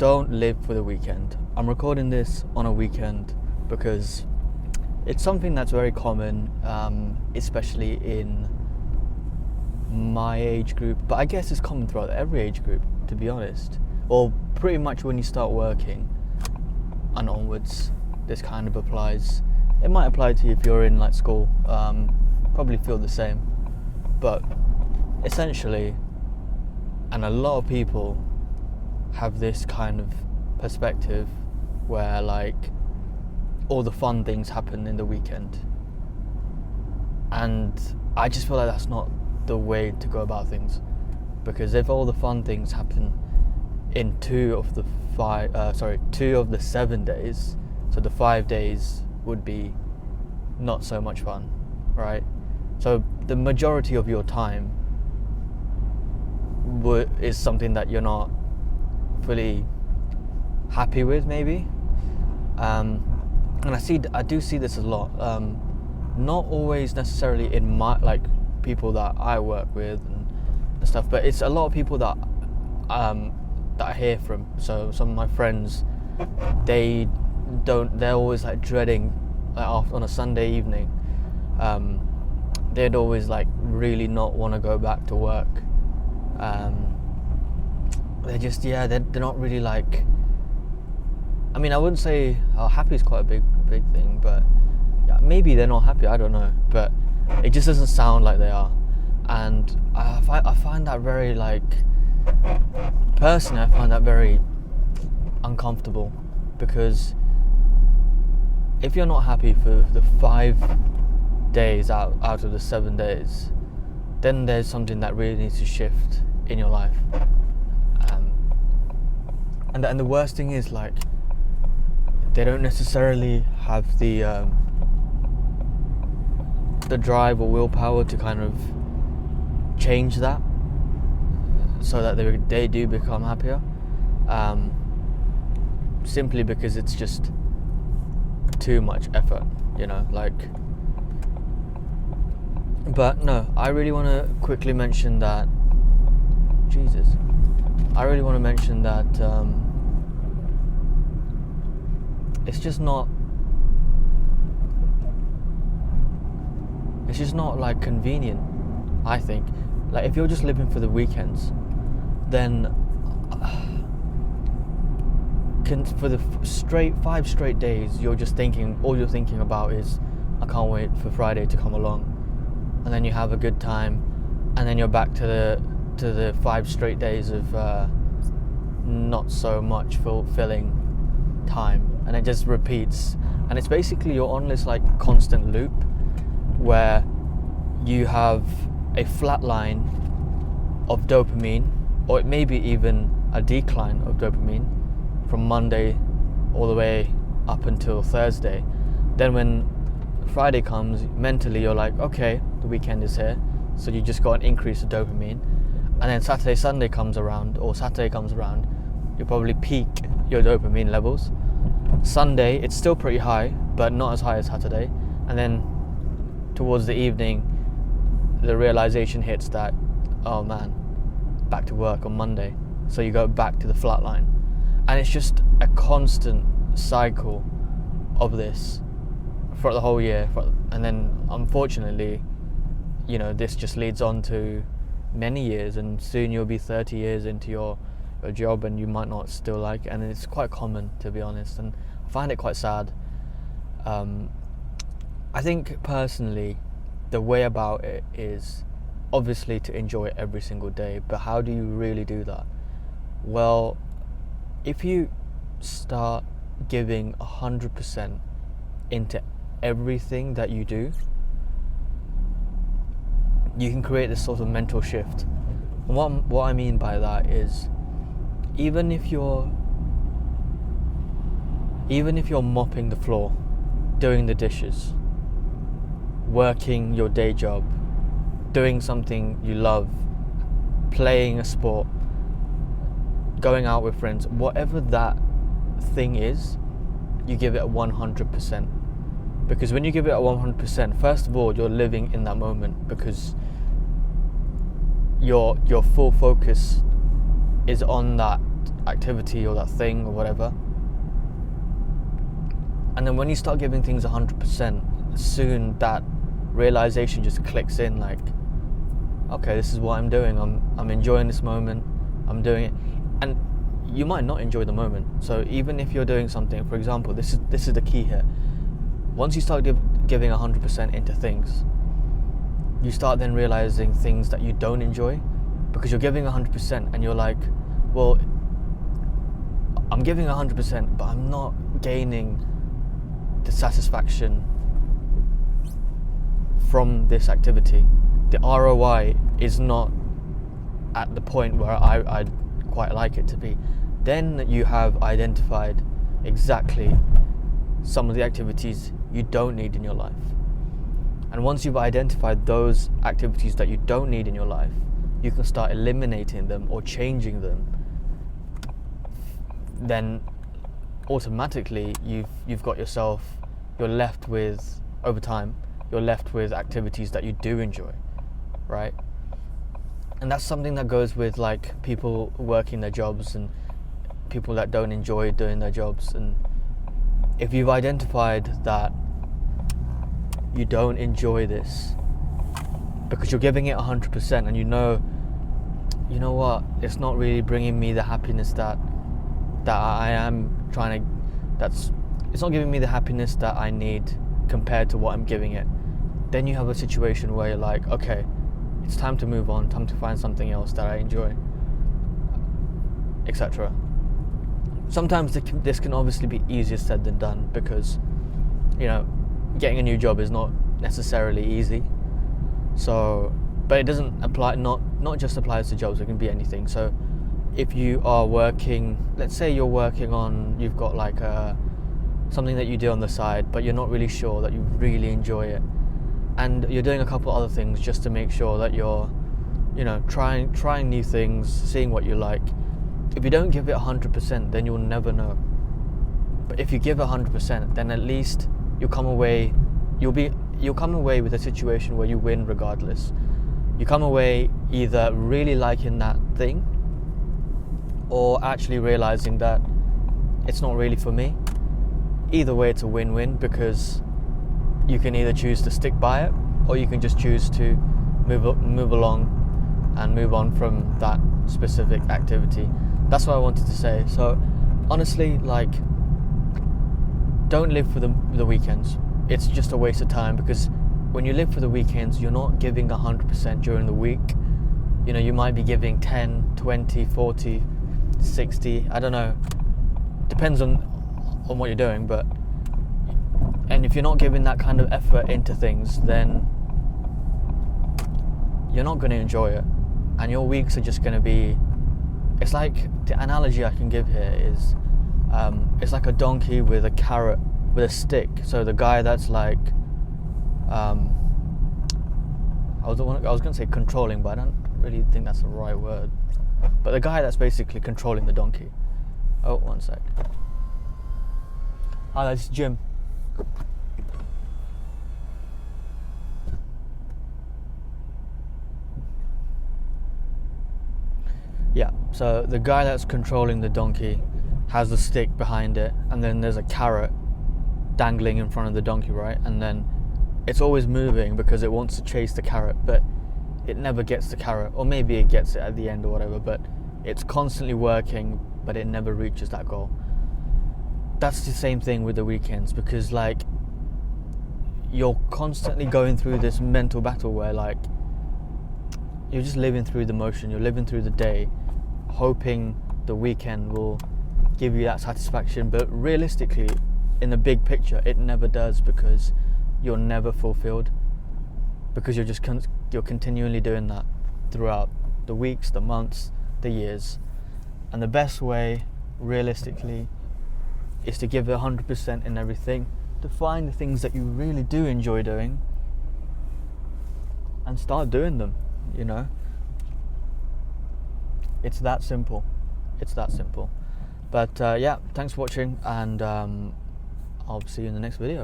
don't live for the weekend. I'm recording this on a weekend because it's something that's very common, especially in my age group, but I guess it's common throughout every age group, to be honest. Or pretty much when you start working and onwards, this kind of applies. It might apply to you if you're in like school, probably feel the same. But essentially, and a lot of people have this kind of perspective where like all the fun things happen in the weekend, and I just feel like that's not the way to go about things, because if all the fun things happen in 2 of the 7 days, so the 5 days would be not so much fun, right? So the majority of your time is something that you're not fully happy with, maybe. And I do see this a lot. Not always necessarily in my like people that I work with and stuff, but it's a lot of people that I hear from. So some of my friends, they're always like dreading like on a Sunday evening. They'd always like really not want to go back to work. They're just they're not really like. I mean, I wouldn't say happy is quite a big thing, but maybe they're not happy. I don't know, but it just doesn't sound like they are, and I find that very like. Personally, I find that very uncomfortable, because if you're not happy for the 5 days out of the 7 days, then there's something that really needs to shift in your life. And the worst thing is like they don't necessarily have the drive or willpower to kind of change that, so that they do become happier, simply because it's just too much effort, like. But no, I really want to quickly mention that it's just not like convenient, I think. Like if you're just living for the weekends, then for the 5 straight days, all you're thinking about is, I can't wait for Friday to come along, and then you have a good time, and then you're back to the 5 straight days of not so much fulfilling time, and it just repeats, and it's basically you're on this like constant loop where you have a flat line of dopamine, or it may be even a decline of dopamine from Monday all the way up until Thursday. Then when Friday comes, mentally you're like, okay, the weekend is here, so you just got an increase of dopamine. And then Saturday comes around, you probably peak your dopamine levels. Sunday, it's still pretty high, but not as high as Saturday. And then towards the evening, the realization hits that, oh man, back to work on Monday. So you go back to the flat line. And it's just a constant cycle of this for the whole year. And then unfortunately, this just leads on to many years, and soon you'll be 30 years into your job and you might not still like it. And it's quite common, to be honest, and I find it quite sad. I think personally, the way about it is obviously to enjoy it every single day, but how do you really do that? Well, if you start giving 100% into everything that you do, you can create this sort of mental shift. And what I mean by that is, even if you're mopping the floor, doing the dishes, working your day job, doing something you love, playing a sport, going out with friends, whatever that thing is, you give it a 100%. Because when you give it a 100%, first of all, you're living in that moment, because your full focus is on that activity or that thing or whatever. And then when you start giving things 100%, soon that realization just clicks in, like, okay, this is what I'm doing. I'm enjoying this moment. I'm doing it. And you might not enjoy the moment. So even if you're doing something, for example, this is the key here. Once you start giving 100% into things, you start then realizing things that you don't enjoy, because you're giving 100% and you're like, well, I'm giving 100%, but I'm not gaining the satisfaction from this activity. The ROI is not at the point where I'd quite like it to be. Then you have identified exactly some of the activities you don't need in your life. And once you've identified those activities that you don't need in your life, you can start eliminating them or changing them. Then automatically you've got yourself, you're left with, over time, you're left with activities that you do enjoy, right? And that's something that goes with like people working their jobs and people that don't enjoy doing their jobs. And if you've identified that you don't enjoy this because you're giving it 100% and you know what, it's not really bringing me the happiness that I am trying to, it's not giving me the happiness that I need compared to what I'm giving it, then you have a situation where you're like, okay, it's time to move on, time to find something else that I enjoy, etc. Sometimes this can obviously be easier said than done, because getting a new job is not necessarily easy. So, but it doesn't apply, not just applies to jobs, it can be anything. So if you are working, let's say you're working on, you've got like something that you do on the side, but you're not really sure that you really enjoy it, and you're doing a couple other things just to make sure that you're trying new things, seeing what you like. If you don't give it 100%, then you'll never know. But if you give 100%, then at least you'll come away with a situation where you win regardless. You come away either really liking that thing or actually realizing that it's not really for me. Either way, it's a win-win, because you can either choose to stick by it or you can just choose to move along and move on from that specific activity. That's what I wanted to say. So honestly, like, don't live for the weekends. It's just a waste of time, because when you live for the weekends, you're not giving 100% during the week. You might be giving 10, 20, 40, 60, I don't know. Depends on what you're doing, and if you're not giving that kind of effort into things, then you're not going to enjoy it, and your weeks are just going to be, it's like, the analogy I can give here is, it's like a donkey with a carrot, with a stick. So the guy that's like, I was going to say controlling, but I don't really think that's the right word. But the guy that's basically controlling the donkey. Oh, one sec. Hi, this is Jim. Yeah, so the guy that's controlling the donkey has the stick behind it, and then there's a carrot dangling in front of the donkey, right? And then it's always moving because it wants to chase the carrot, but it never gets the carrot, or maybe it gets it at the end or whatever, but it's constantly working, but it never reaches that goal. That's the same thing with the weekends, because like, you're constantly going through this mental battle where like, you're just living through the motion, you're living through the day, hoping the weekend will give you that satisfaction, but realistically, in the big picture, it never does, because you're never fulfilled, because you're continually doing that throughout the weeks, the months, the years. And the best way, realistically, is to give it 100% in everything, to find the things that you really do enjoy doing, and start doing them. It's that simple. But yeah, thanks for watching, and I'll see you in the next video.